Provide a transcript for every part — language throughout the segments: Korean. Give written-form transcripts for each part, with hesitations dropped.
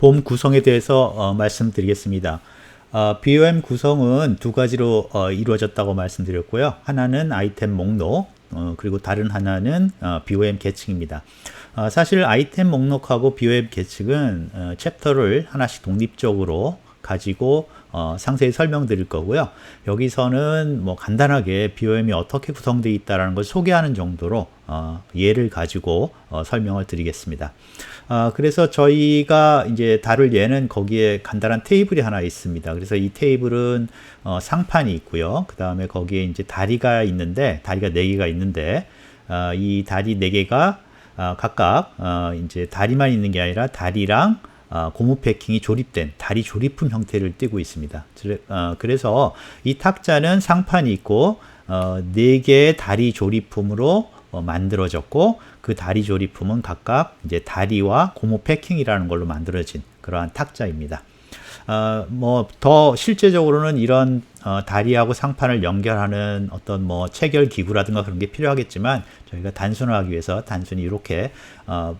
봄 구성에 대해서 말씀드리겠습니다. BOM 구성은 두 가지로 이루어졌다고 말씀드렸고요. 하나는 아이템 목록, 그리고 다른 하나는 BOM 계층입니다. 사실 아이템 목록하고 BOM 계층은 챕터를 하나씩 독립적으로 가지고 상세히 설명드릴 거고요. 여기서는 뭐 간단하게 BOM이 어떻게 구성되어 있다는 걸 소개하는 정도로 예를 가지고 설명을 드리겠습니다. 그래서 저희가 이제 다룰 예는 거기에 간단한 테이블이 하나 있습니다. 그래서 이 테이블은 상판이 있고요. 그 다음에 거기에 이제 다리가 있는데, 다리가 4개가 있는데, 이 다리 4개가 각각 이제 다리만 있는 게 아니라 다리랑 고무 패킹이 조립된 다리 조립품 형태를 띠고 있습니다. 그래서 이 탁자는 상판이 있고 4개의 다리 조립품으로 만들어졌고, 그 다리 조립품은 각각 이제 다리와 고무 패킹이라는 걸로 만들어진 그러한 탁자입니다. 뭐 더 실제적으로는 이런 다리하고 상판을 연결하는 어떤 뭐 체결 기구라든가 그런 게 필요하겠지만, 저희가 단순화하기 위해서 단순히 이렇게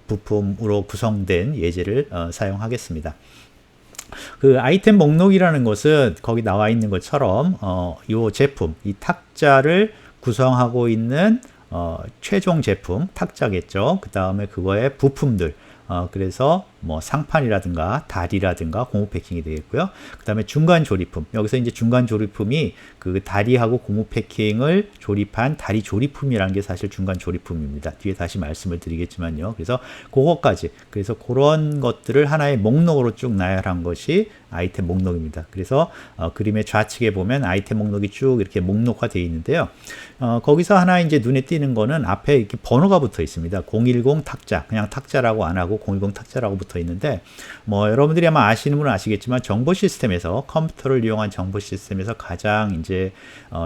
부품으로 구성된 예제를 사용하겠습니다. 그 아이템 목록이라는 것은 거기 나와 있는 것처럼 이 제품, 이 탁자를 구성하고 있는 최종 제품, 탁자겠죠. 그 다음에 그거의 부품들, 그래서 뭐 상판이라든가 다리라든가 고무 패킹이 되겠고요. 그 다음에 중간 조립품, 여기서 이제 중간 조립품이 그 다리하고 고무 패킹을 조립한 다리 조립품이라는 게 사실 중간 조립품입니다. 뒤에 다시 말씀을 드리겠지만요. 그래서 그것까지, 그래서 그런 것들을 하나의 목록으로 쭉 나열한 것이 아이템 목록입니다. 그래서 그림의 좌측에 보면 아이템 목록이 쭉 이렇게 목록화되어 있는데요. 거기서 하나 이제 눈에 띄는 거는 앞에 이렇게 번호가 붙어 있습니다. 010 탁자, 그냥 탁자라고 안 하고 010 탁자라고 붙어 있는데, 뭐 여러분들이 아마 아시는 분은 아시겠지만 정보 시스템에서, 컴퓨터를 이용한 정보 시스템에서 가장 이제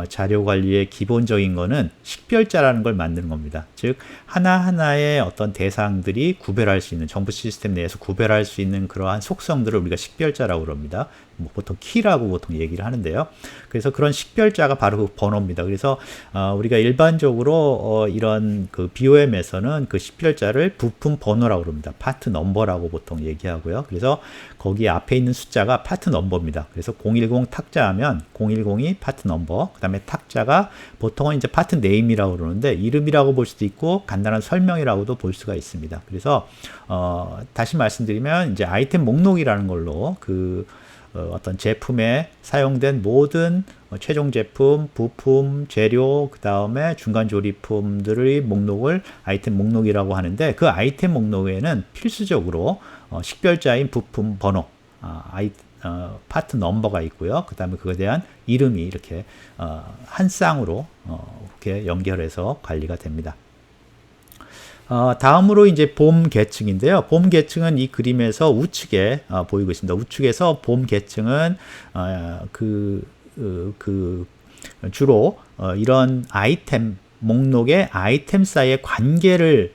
자료 관리의 기본적인 거는 식별자라는 걸 만드는 겁니다. 즉 하나하나의 어떤 대상들이 구별할 수 있는, 정보 시스템 내에서 구별할 수 있는 그러한 속성들을 우리가 식별자라고 그럽니다. 뭐 보통 키라고 보통 얘기를 하는데요. 그래서 그런 식별자가 바로 그 번호입니다. 그래서 우리가 일반적으로 이런 그 BOM에서는 그 식별자를 부품 번호라고 그럽니다. 파트 넘버라고 보통 얘기하고요. 그래서 거기 앞에 있는 숫자가 파트 넘버입니다. 그래서 010 탁자 하면 010이 파트 넘버, 그 다음에 탁자가 보통은 이제 파트 네임이라고 그러는데, 이름이라고 볼 수도 있고 간단한 설명이라고도 볼 수가 있습니다. 그래서 다시 말씀드리면 이제 아이템 목록이라는 걸로 그 어떤 제품에 사용된 모든 최종 제품, 부품, 재료, 그 다음에 중간 조립품들의 목록을 아이템 목록이라고 하는데, 그 아이템 목록에는 필수적으로 식별자인 부품 번호, 파트 넘버가 있고요. 그 다음에 그거에 대한 이름이 이렇게 한 쌍으로 이렇게 연결해서 관리가 됩니다. 다음으로 이제 봄 계층인데요. 봄 계층은 이 그림에서 우측에 보이고 있습니다. 우측에서 봄 계층은 주로 이런 아이템 목록의 아이템 사이의 관계를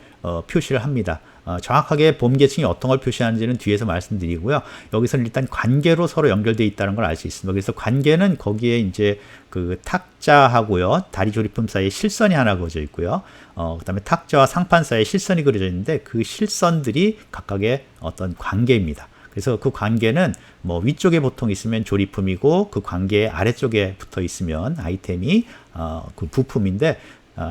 표시를 합니다. 정확하게 봄 계층이 어떤 걸 표시하는지는 뒤에서 말씀드리고요. 여기서는 일단 관계로 서로 연결되어 있다는 걸 알 수 있습니다. 그래서 관계는 거기에 이제 그 탁자하고요, 다리 조립품 사이에 실선이 하나 그어져 있고요. 그 다음에 탁자와 상판 사이에 실선이 그려져 있는데, 그 실선들이 각각의 어떤 관계입니다. 그래서 그 관계는 뭐 위쪽에 보통 있으면 조립품이고, 그 관계 아래쪽에 붙어 있으면 아이템이 그 부품인데,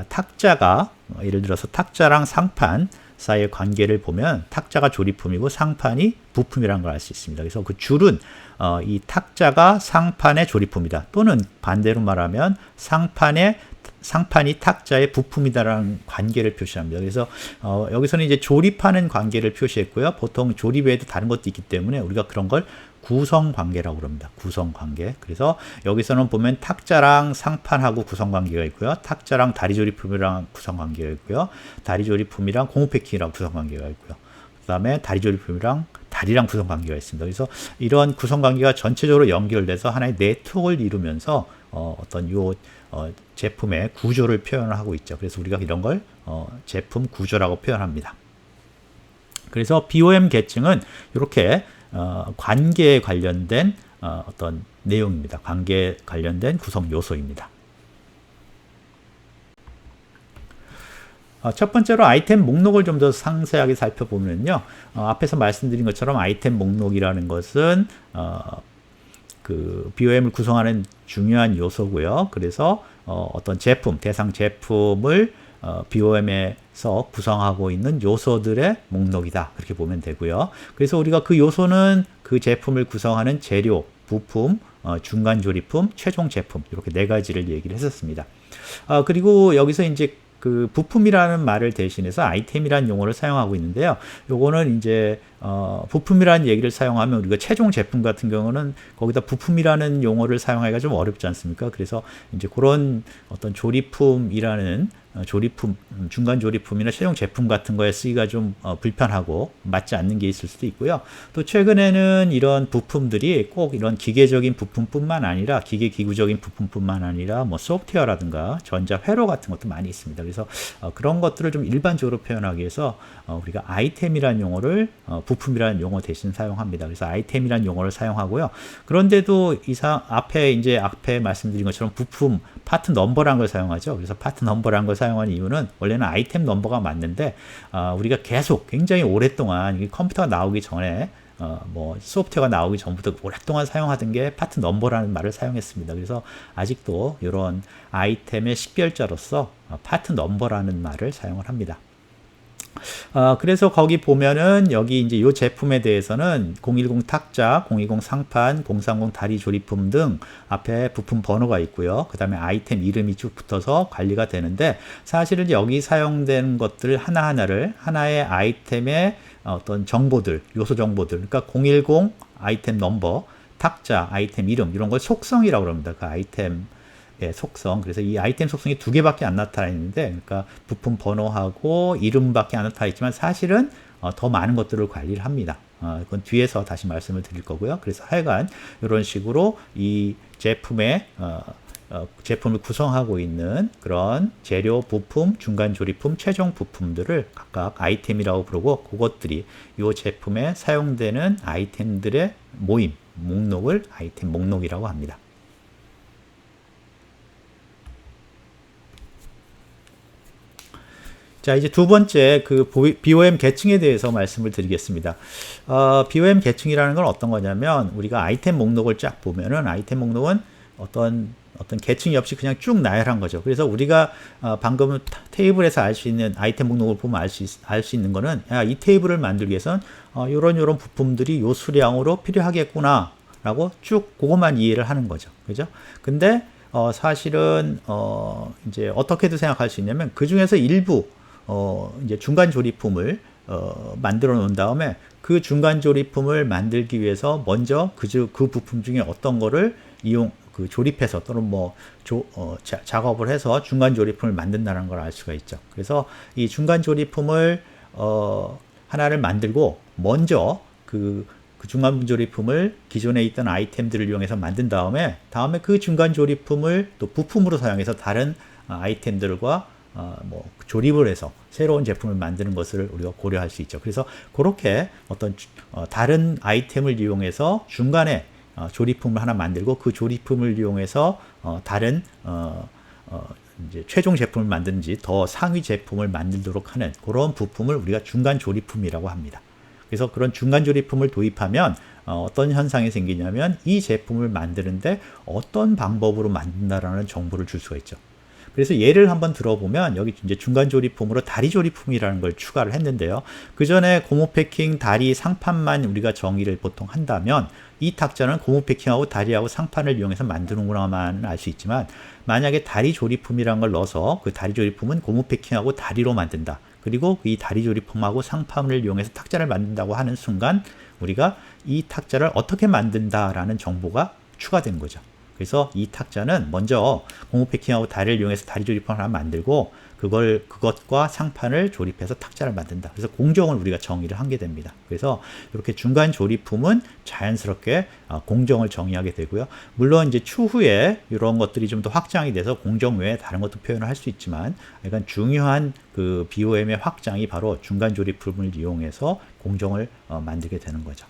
탁자가 예를 들어서 탁자랑 상판 사이의 관계를 보면 탁자가 조립품이고 상판이 부품이라는 걸 알 수 있습니다. 그래서 그 줄은 이 탁자가 상판의 조립품이다, 또는 반대로 말하면 상판이 탁자의 부품이다라는 관계를 표시합니다. 그래서 여기서는 이제 조립하는 관계를 표시했고요. 보통 조립 외에도 다른 것도 있기 때문에 우리가 그런 걸 구성관계라고 그럽니다. 구성관계. 그래서 여기서는 보면 탁자랑 상판하고 구성관계가 있고요. 탁자랑 다리 조립품이랑 구성관계가 있고요. 다리 조립품이랑 고무 패킹이랑 구성관계가 있고요. 그 다음에 다리 조립품이랑 다리랑 구성관계가 있습니다. 그래서 이런 구성관계가 전체적으로 연결돼서 하나의 네트워크를 이루면서 어떤 제품의 구조를 표현을 하고 있죠. 그래서 우리가 이런 걸 제품 구조라고 표현합니다. 그래서 BOM 계층은 이렇게 관계에 관련된 어떤 내용입니다. 관계에 관련된 구성 요소입니다. 첫 번째로 아이템 목록을 좀 더 상세하게 살펴보면요. 앞에서 말씀드린 것처럼 아이템 목록이라는 것은 그 BOM을 구성하는 중요한 요소고요. 그래서 어떤 제품, 대상 제품을 BOM에서 구성하고 있는 요소들의 목록이다. 그렇게 보면 되고요. 그래서 우리가 그 요소는 그 제품을 구성하는 재료, 부품, 중간 조립품, 최종 제품 이렇게 네 가지를 얘기를 했었습니다. 그리고 여기서 이제 그 부품이라는 말을 대신해서 아이템이라는 용어를 사용하고 있는데요. 요거는 이제 부품이라는 얘기를 사용하면 우리가 최종 제품 같은 경우는 거기다 부품이라는 용어를 사용하기가 좀 어렵지 않습니까? 그래서 이제 그런 어떤 조립품이라는 조립품, 중간 조립품이나 최종 제품 같은 거에 쓰기가 좀 불편하고 맞지 않는 게 있을 수도 있고요. 또 최근에는 이런 부품들이 꼭 이런 기계적인 부품뿐만 아니라 기계 기구적인 부품뿐만 아니라 뭐 소프트웨어라든가 전자 회로 같은 것도 많이 있습니다. 그래서 그런 것들을 좀 일반적으로 표현하기 위해서 우리가 아이템이라는 용어를 부품이라는 용어 대신 사용합니다. 그래서 아이템이라는 용어를 사용하고요. 그런데도 앞에 말씀드린 것처럼 부품 파트 넘버라는 걸 사용하죠. 그래서 파트 넘버라는 걸 사용하는 이유는 원래는 아이템 넘버가 맞는데 우리가 계속 굉장히 오랫동안 컴퓨터가 나오기 전에 뭐 소프트웨어가 나오기 전부터 오랫동안 사용하던 게 파트 넘버라는 말을 사용했습니다. 그래서 아직도 이런 아이템의 식별자로서 파트 넘버라는 말을 사용을 합니다. 그래서 거기 보면은 여기 이제 이 제품에 대해서는 010 탁자, 020 상판, 030 다리 조립품 등 앞에 부품 번호가 있고요. 그 다음에 아이템 이름이 쭉 붙어서 관리가 되는데 사실은 여기 사용되는 것들 하나하나를 하나의 아이템의 어떤 정보들, 요소 정보들, 그러니까 010 아이템 넘버, 탁자, 아이템 이름 이런 걸 속성이라고 합니다. 그 아이템 속성. 그래서 이 아이템 속성이 두 개밖에 안 나타나 있는데, 그러니까 부품 번호하고 이름밖에 안 나타나 있지만 사실은 더 많은 것들을 관리를 합니다. 그건 뒤에서 다시 말씀을 드릴 거고요. 그래서 하여간 이런 식으로 이 제품을 구성하고 있는 그런 재료, 부품, 중간 조립품, 최종 부품들을 각각 아이템이라고 부르고 그것들이 이 제품에 사용되는 아이템들의 모임, 목록을 아이템 목록이라고 합니다. 자, 이제 두 번째 그 BOM 계층에 대해서 말씀을 드리겠습니다. BOM 계층이라는 건 어떤 거냐면 우리가 아이템 목록을 쫙 보면은 아이템 목록은 어떤 계층이 없이 그냥 쭉 나열한 거죠. 그래서 우리가 방금 테이블에서 알 수 있는 아이템 목록을 보면 알 수 있는 거는 이 테이블을 만들기 위해서는 요런 부품들이 요 수량으로 필요하겠구나 라고 쭉 그것만 이해를 하는 거죠. 그죠? 근데 사실은 이제 어떻게도 생각할 수 있냐면 그 중에서 일부 이제 중간 조립품을 만들어 놓은 다음에 그 중간 조립품을 만들기 위해서 먼저 그 부품 중에 어떤 거를 조립해서 또는 작업을 해서 중간 조립품을 만든다는 걸 알 수가 있죠. 그래서 이 중간 조립품을 하나를 만들고 먼저 그 중간 조립품을 기존에 있던 아이템들을 이용해서 만든 다음에 그 중간 조립품을 또 부품으로 사용해서 다른 아이템들과 조립을 해서 새로운 제품을 만드는 것을 우리가 고려할 수 있죠. 그래서 그렇게 어떤 다른 아이템을 이용해서 중간에 조립품을 하나 만들고 그 조립품을 이용해서 다른 이제 최종 제품을 만드는지 더 상위 제품을 만들도록 하는 그런 부품을 우리가 중간 조립품이라고 합니다. 그래서 그런 중간 조립품을 도입하면 어떤 현상이 생기냐면 이 제품을 만드는데 어떤 방법으로 만든다라는 정보를 줄 수가 있죠. 그래서 예를 한번 들어보면 여기 이제 중간 조립품으로 다리 조립품이라는 걸 추가를 했는데요. 그 전에 고무 패킹, 다리, 상판만 우리가 정의를 보통 한다면 이 탁자는 고무 패킹하고 다리하고 상판을 이용해서 만드는구나만 알 수 있지만 만약에 다리 조립품이라는 걸 넣어서 그 다리 조립품은 고무 패킹하고 다리로 만든다. 그리고 이 다리 조립품하고 상판을 이용해서 탁자를 만든다고 하는 순간 우리가 이 탁자를 어떻게 만든다라는 정보가 추가된 거죠. 그래서 이 탁자는 먼저 고무 패킹하고 다리를 이용해서 다리 조립품을 하나 만들고 그것과 상판을 조립해서 탁자를 만든다. 그래서 공정을 우리가 정의를 하게 됩니다. 그래서 이렇게 중간 조립품은 자연스럽게 공정을 정의하게 되고요. 물론 이제 추후에 이런 것들이 좀 더 확장이 돼서 공정 외에 다른 것도 표현을 할 수 있지만 약간 중요한 그 BOM의 확장이 바로 중간 조립품을 이용해서 공정을 만들게 되는 거죠.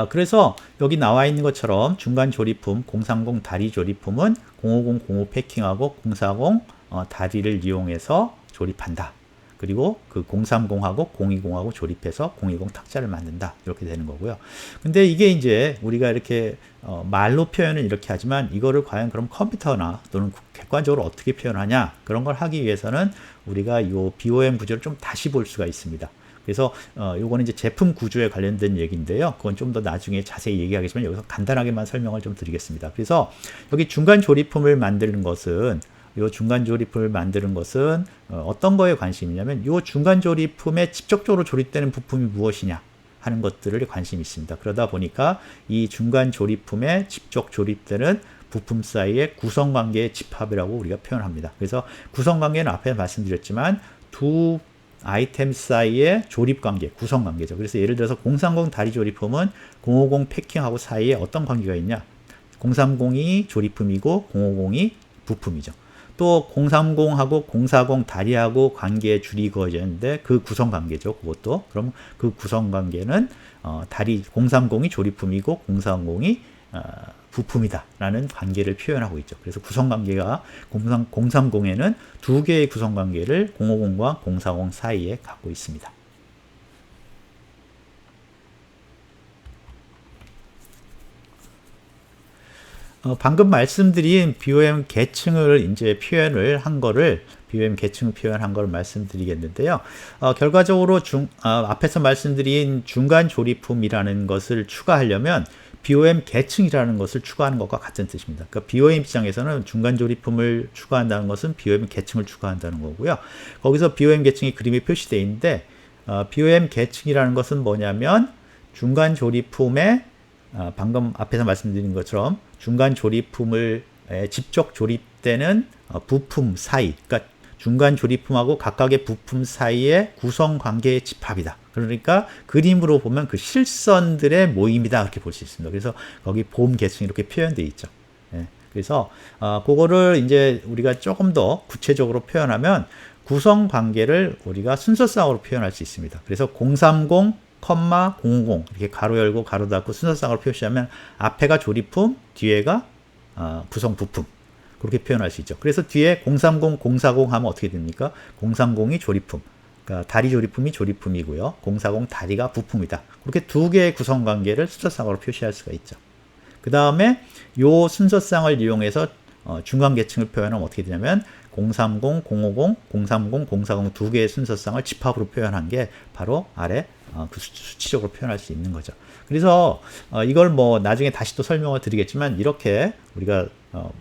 그래서 여기 나와 있는 것처럼 중간 조립품 030 다리 조립품은 050 고무 패킹하고 040 다리를 이용해서 조립한다. 그리고 그 030하고 020하고 조립해서 020 탁자를 만든다. 이렇게 되는 거고요. 근데 이게 이제 우리가 이렇게 말로 표현은 이렇게 하지만 이거를 과연 그럼 컴퓨터나 또는 객관적으로 어떻게 표현하냐 그런 걸 하기 위해서는 우리가 이 BOM 구조를 좀 다시 볼 수가 있습니다. 그래서 요거는 이제 제품 구조에 관련된 얘기인데요. 그건 좀 더 나중에 자세히 얘기하겠지만 여기서 간단하게만 설명을 좀 드리겠습니다. 그래서 여기 중간 조립품을 만드는 것은 이 중간 조립품을 만드는 것은 어떤 거에 관심이냐면 이 중간 조립품에 직접적으로 조립되는 부품이 무엇이냐 하는 것들을 관심이 있습니다. 그러다 보니까 이 중간 조립품에 직접 조립되는 부품 사이의 구성관계의 집합이라고 우리가 표현합니다. 그래서 구성관계는 앞에 말씀드렸지만 두 아이템 사이의 조립관계, 구성관계죠. 그래서 예를 들어서 030 다리 조립품은 050 패킹하고 사이에 어떤 관계가 있냐? 030이 조립품이고 050이 부품이죠. 또 030하고 040 다리하고 관계에 줄이 그어져 있는데 그 구성관계죠. 그것도. 그럼 그 구성관계는 다리 030이 조립품이고 040이 부품이다 라는 관계를 표현하고 있죠. 그래서 구성관계가 030에는 두 개의 구성관계를 050과 040 사이에 갖고 있습니다. 방금 말씀드린 BOM 계층을 이제 표현을 한 거를 BOM 계층 표현한 걸 말씀드리겠는데요. 결과적으로 앞에서 말씀드린 중간 조립품이라는 것을 추가하려면 BOM 계층이라는 것을 추가하는 것과 같은 뜻입니다. 그러니까 BOM 입장에서는 중간 조립품을 추가한다는 것은 BOM 계층을 추가한다는 거고요. 거기서 BOM 계층이 그림에 표시되어 있는데 BOM 계층이라는 것은 뭐냐면 중간 조립품에 방금 앞에서 말씀드린 것처럼 중간 조립품을 직접 조립되는 부품 사이, 그러니까 중간 조립품하고 각각의 부품 사이의 구성 관계의 집합이다. 그러니까 그림으로 보면 그 실선들의 모임이다. 그렇게 볼 수 있습니다. 그래서 거기 보험 계층이 이렇게 표현되어 있죠. 그래서 그거를 이제 우리가 조금 더 구체적으로 표현하면 구성 관계를 우리가 순서상으로 표현할 수 있습니다. 그래서 030 050 이렇게 가로 열고 가로 닫고 순서상으로 표시하면 앞에가 조립품, 뒤에가 구성 부품 그렇게 표현할 수 있죠. 그래서 뒤에 030, 040 하면 어떻게 됩니까? 030이 조립품, 그러니까 다리 조립품이 조립품이고요. 040 다리가 부품이다. 그렇게 두 개의 구성 관계를 순서상으로 표시할 수가 있죠. 그 다음에 요 순서상을 이용해서 중간 계층을 표현하면 어떻게 되냐면 030, 050, 030, 040 두 개의 순서상을 집합으로 표현한 게 바로 아래 그 수치적으로 표현할 수 있는 거죠. 그래서 이걸 뭐 나중에 다시 또 설명을 드리겠지만 이렇게 우리가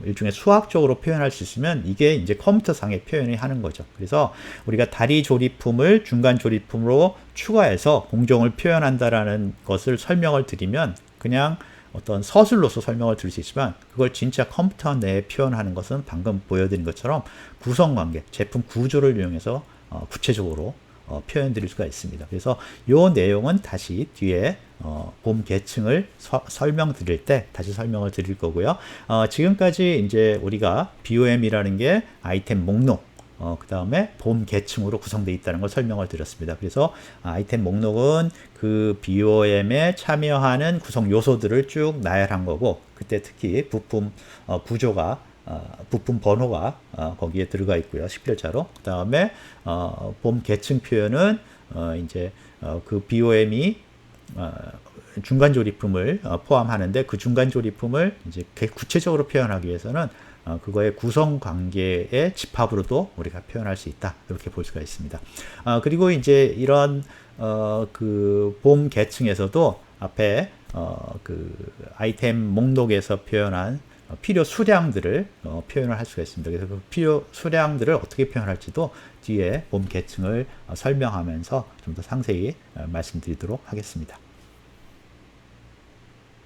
일종의 수학적으로 표현할 수 있으면 이게 이제 컴퓨터상의 표현이 하는 거죠. 그래서 우리가 다리 조립품을 중간 조립품으로 추가해서 공정을 표현한다라는 것을 설명을 드리면 그냥 어떤 서술로서 설명을 드릴 수 있지만 그걸 진짜 컴퓨터 내에 표현하는 것은 방금 보여드린 것처럼 구성관계, 제품 구조를 이용해서 구체적으로 표현 드릴 수가 있습니다. 그래서 이 내용은 다시 뒤에 봄 계층을 설명드릴 때 다시 설명을 드릴 거고요. 지금까지 이제 우리가 BOM이라는 게 아이템 목록, 그 다음에 봄 계층으로 구성되어 있다는 걸 설명을 드렸습니다. 그래서 아이템 목록은 그 BOM에 참여하는 구성 요소들을 쭉 나열한 거고, 그때 특히 부품 구조가 부품 번호가 거기에 들어가 있고요. 식별자로. 그 다음에 봄 계층 표현은 이제 그 BOM이 중간 조립품을 포함하는데 그 중간 조립품을 이제 구체적으로 표현하기 위해서는 그거의 구성 관계의 집합으로도 우리가 표현할 수 있다. 이렇게 볼 수가 있습니다. 그리고 이제 이런 그 봄 계층에서도 앞에 그 아이템 목록에서 표현한 필요 수량들을 표현을 할 수가 있습니다. 그래서 그 필요 수량들을 어떻게 표현할지도 뒤에 봄 계층을 설명하면서 좀 더 상세히 말씀드리도록 하겠습니다.